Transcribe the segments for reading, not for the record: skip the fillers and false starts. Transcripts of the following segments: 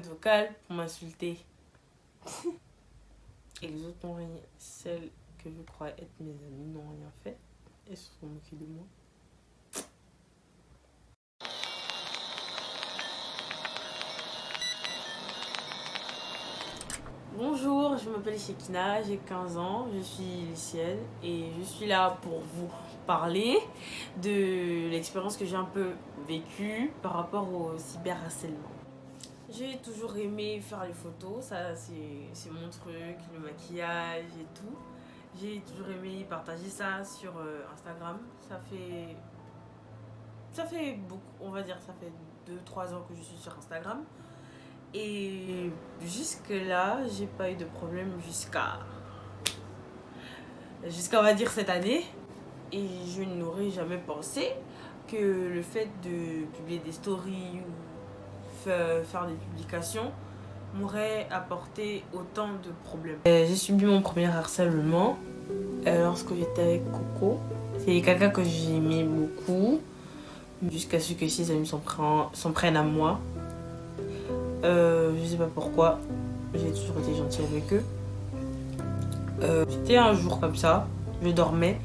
Vocale pour m'insulter. Et les autres n'ont rien. Celles que je crois être mes amies n'ont rien fait. Elles se sont moquées de moi. Bonjour, je m'appelle Shekina, j'ai 15 ans, je suis lycéenne et je suis là pour vous parler de l'expérience que j'ai un peu vécue par rapport au cyberharcèlement. J'ai toujours aimé faire les photos, ça c'est mon truc, le maquillage et tout. J'ai toujours aimé partager ça sur Instagram. Ça fait beaucoup, on va dire, ça fait 2-3 ans que je suis sur Instagram. Et jusque-là, j'ai pas eu de problème jusqu'à on va dire cette année. Et je n'aurais jamais pensé que le fait de publier des stories ou faire des publications m'aurait apporté autant de problèmes. J'ai subi mon premier harcèlement lorsque j'étais avec Coco. C'est quelqu'un que j'aimais beaucoup jusqu'à ce que ses amis s'en prennent à moi. Je sais pas pourquoi, j'ai toujours été gentille avec eux. C'était un jour comme ça, je dormais,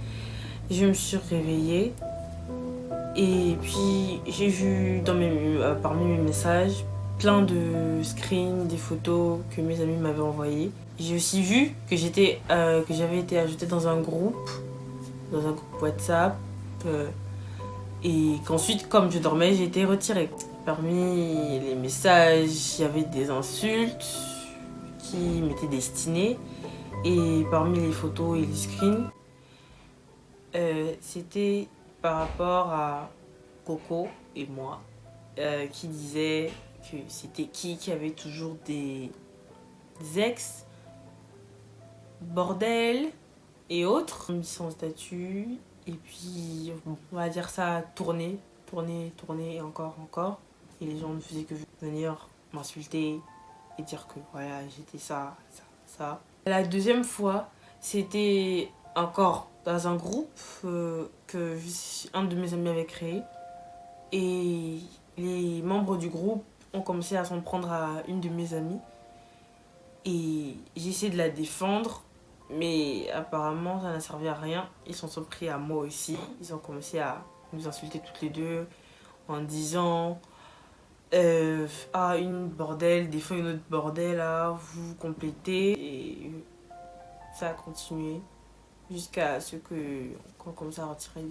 je me suis réveillée et puis j'ai vu parmi mes messages plein de screens, des photos que mes amis m'avaient envoyées. J'ai aussi vu que j'avais été ajoutée dans un groupe WhatsApp et qu'ensuite, comme je dormais, j'ai été retirée. Parmi les messages, il y avait des insultes qui m'étaient destinées. Et parmi les photos et les screens, c'était par rapport à Coco et moi, qui disaient que c'était qui avait toujours des ex, bordel et autres. Mis son statut, et puis on va dire ça tourner et encore. Et les gens ne faisaient que venir m'insulter et dire que voilà, j'étais ça. La deuxième fois, c'était encore dans un groupe un de mes amis avait créé. Et les membres du groupe ont commencé à s'en prendre à une de mes amies. Et j'ai essayé de la défendre, mais apparemment ça n'a servi à rien. Ils s'en sont pris à moi aussi. Ils ont commencé à nous insulter toutes les deux en disant une bordel, des fois une autre bordel, vous complétez. Et ça a continué jusqu'à ce qu'on commence à retirer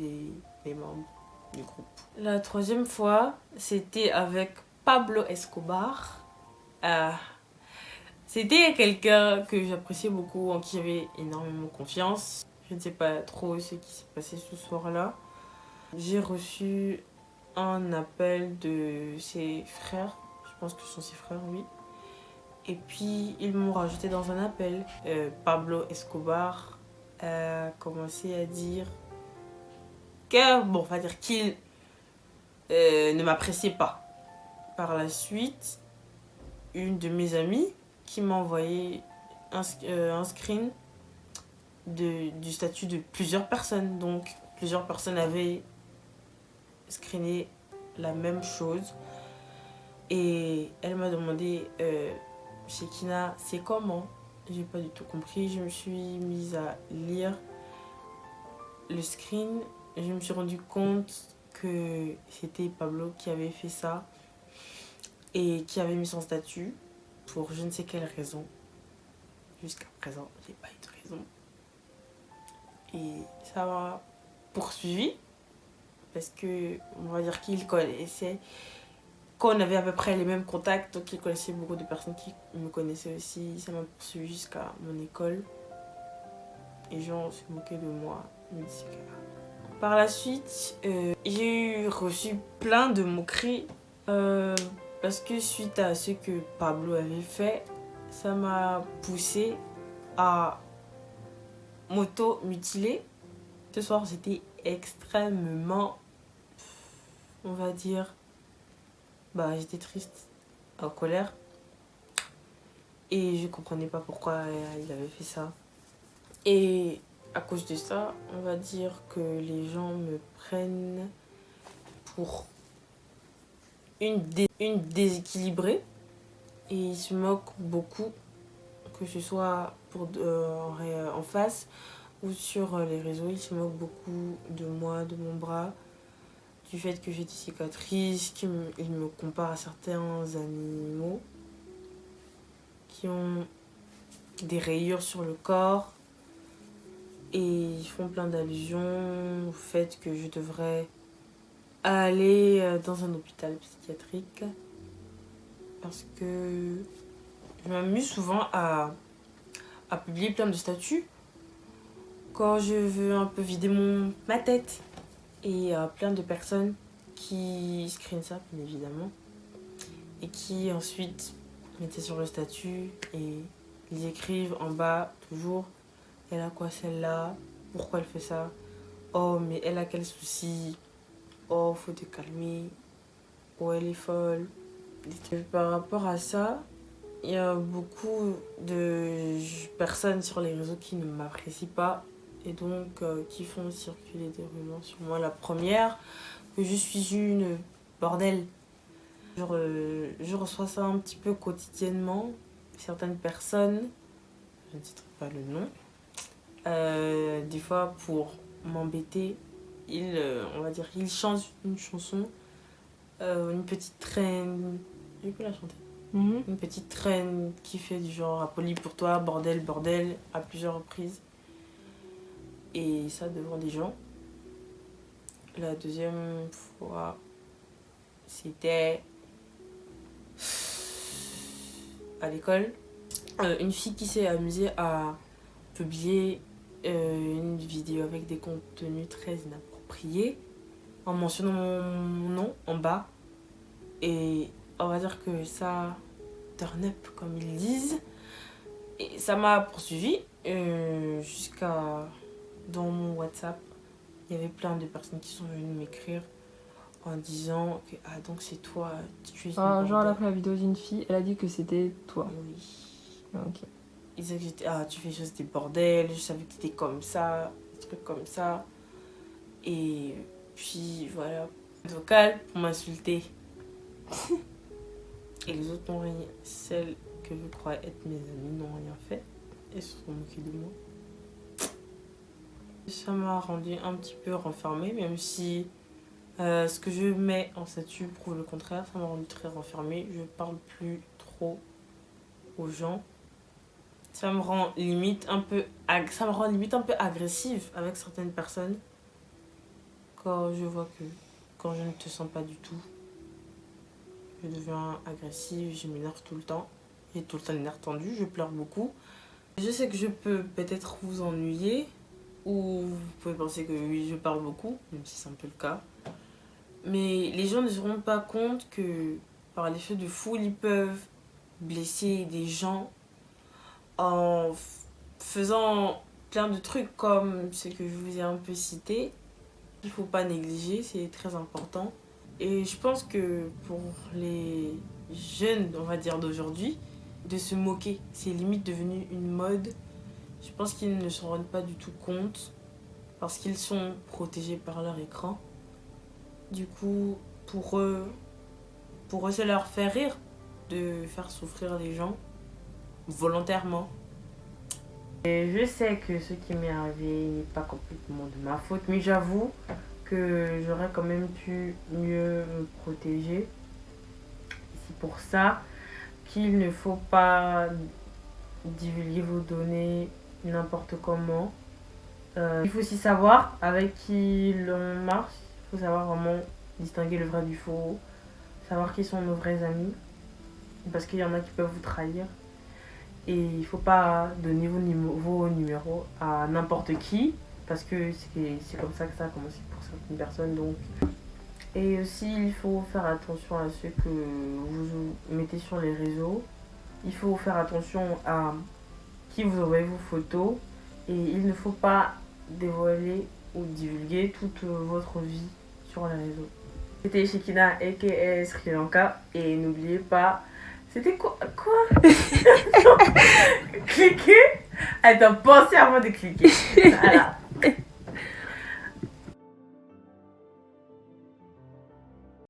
des membres du groupe. La troisième fois, c'était avec Pablo Escobar. C'était quelqu'un que j'appréciais beaucoup, en qui j'avais énormément confiance. Je ne sais pas trop ce qui s'est passé ce soir-là. J'ai reçu un appel de ses frères. Je pense que ce sont ses frères, oui. Et puis, ils m'ont rajouté dans un appel. Pablo Escobar a commencé à dire qu'il ne m'appréciait pas. Par la suite, une de mes amies qui m'a envoyé un screen du statut de plusieurs personnes. Donc, plusieurs personnes avaient screené la même chose. Et elle m'a demandé Shekina, c'est comment? J'ai pas du tout compris. Je me suis mise à lire le screen. Je me suis rendu compte que c'était Pablo qui avait fait ça et qui avait mis son statut pour je ne sais quelle raison. Jusqu'à présent, j'ai pas eu de raison. Et ça m'a poursuivi parce que on va dire qu'il connaissait, qu'on avait à peu près les mêmes contacts, donc il connaissait beaucoup de personnes qui me connaissaient aussi. Ça m'a poursuivi jusqu'à mon école. Et les gens se moquaient de moi. Par la suite, j'ai reçu plein de moqueries parce que suite à ce que Pablo avait fait, ça m'a poussée à m'auto-mutiler. Ce soir, j'étais extrêmement, on va dire, j'étais triste, en colère. Et je comprenais pas pourquoi il avait fait ça. Et à cause de ça, on va dire que les gens me prennent pour une déséquilibrée. et ils se moquent beaucoup, que ce soit en face ou sur les réseaux. Ils se moquent beaucoup de moi, de mon bras, du fait que j'ai des cicatrices, ils me comparent à certains animaux qui ont des rayures sur le corps et ils font plein d'allusions au fait que je devrais aller dans un hôpital psychiatrique parce que je m'amuse souvent à publier plein de statuts quand je veux un peu vider ma tête. Et il y a plein de personnes qui screenent ça, bien évidemment, et qui ensuite mettent sur le statut et ils écrivent en bas toujours « Elle a quoi celle-là? Pourquoi elle fait ça? Oh, mais elle a quel souci? Oh, faut te calmer. Oh, elle est folle. » Par rapport à ça, il y a beaucoup de personnes sur les réseaux qui ne m'apprécient pas et donc qui font circuler des rumeurs sur moi. La première, que je suis une bordel. Je reçois ça un petit peu quotidiennement. Certaines personnes, je ne citerai pas le nom, des fois pour m'embêter, ils chantent une chanson, une petite traîne, je peux la chanter. Une petite traîne qui fait du genre Apolli pour toi, bordel, bordel, à plusieurs reprises. Et ça devant des gens. La deuxième fois, c'était à l'école. Une fille qui s'est amusée à publier une vidéo avec des contenus très inappropriés en mentionnant mon nom en bas. Et on va dire que ça turn up comme ils disent. Et ça m'a poursuivi jusqu'à dans mon WhatsApp. Il y avait plein de personnes qui sont venues m'écrire en disant que ah donc c'est toi, tu es genre elle a pris la vidéo d'une fille, elle a dit que c'était toi. Oui. Ok. Ils disaient que tu fais juste des bordels, je savais que t'étais comme ça, des trucs comme ça. Et puis voilà, vocal pour m'insulter. Et les autres n'ont rien. Celles que je crois être mes amies n'ont rien fait. Elles se sont moquées de moi. Ça m'a rendu un petit peu renfermée, même si ce que je mets en statut prouve le contraire. Ça m'a rendu très renfermée. Je parle plus trop aux gens. Ça me rend limite un peu agressive avec certaines personnes. Quand je vois que quand je ne te sens pas du tout, je deviens agressive, je m'énerve tout le temps. J'ai tout le temps les nerfs tendus, je pleure beaucoup. Je sais que je peux peut-être vous ennuyer, ou vous pouvez penser que oui, je parle beaucoup, même si c'est un peu le cas. Mais les gens ne se rendent pas compte que par l'effet de foule, ils peuvent blesser des gens en faisant plein de trucs comme ce que je vous ai un peu cité. Il ne faut pas négliger, c'est très important. Et je pense que pour les jeunes, on va dire d'aujourd'hui, de se moquer, c'est limite devenu une mode. Je pense qu'ils ne se rendent pas du tout compte parce qu'ils sont protégés par leur écran. Du coup, pour eux, ça leur fait rire de faire souffrir les gens volontairement. Et je sais que ce qui m'est arrivé n'est pas complètement de ma faute, mais j'avoue que j'aurais quand même pu mieux me protéger. C'est pour ça qu'il ne faut pas divulguer vos données n'importe comment. Il faut aussi savoir avec qui l'on marche. Il faut savoir vraiment distinguer le vrai du faux. Savoir qui sont nos vrais amis. Parce qu'il y en a qui peuvent vous trahir. Et il ne faut pas donner vos numéros à n'importe qui. Parce que c'est comme ça que ça a commencé pour certaines personnes. Donc. Et aussi, il faut faire attention à ce que vous mettez sur les réseaux. Il faut faire attention à qui vous envoyez vos photos. Et il ne faut pas dévoiler ou divulguer toute votre vie sur les réseaux. C'était Shekina aka Sri Lanka. Et n'oubliez pas... C'était quoi Cliquez. Attends, pensez avant de cliquer. Voilà.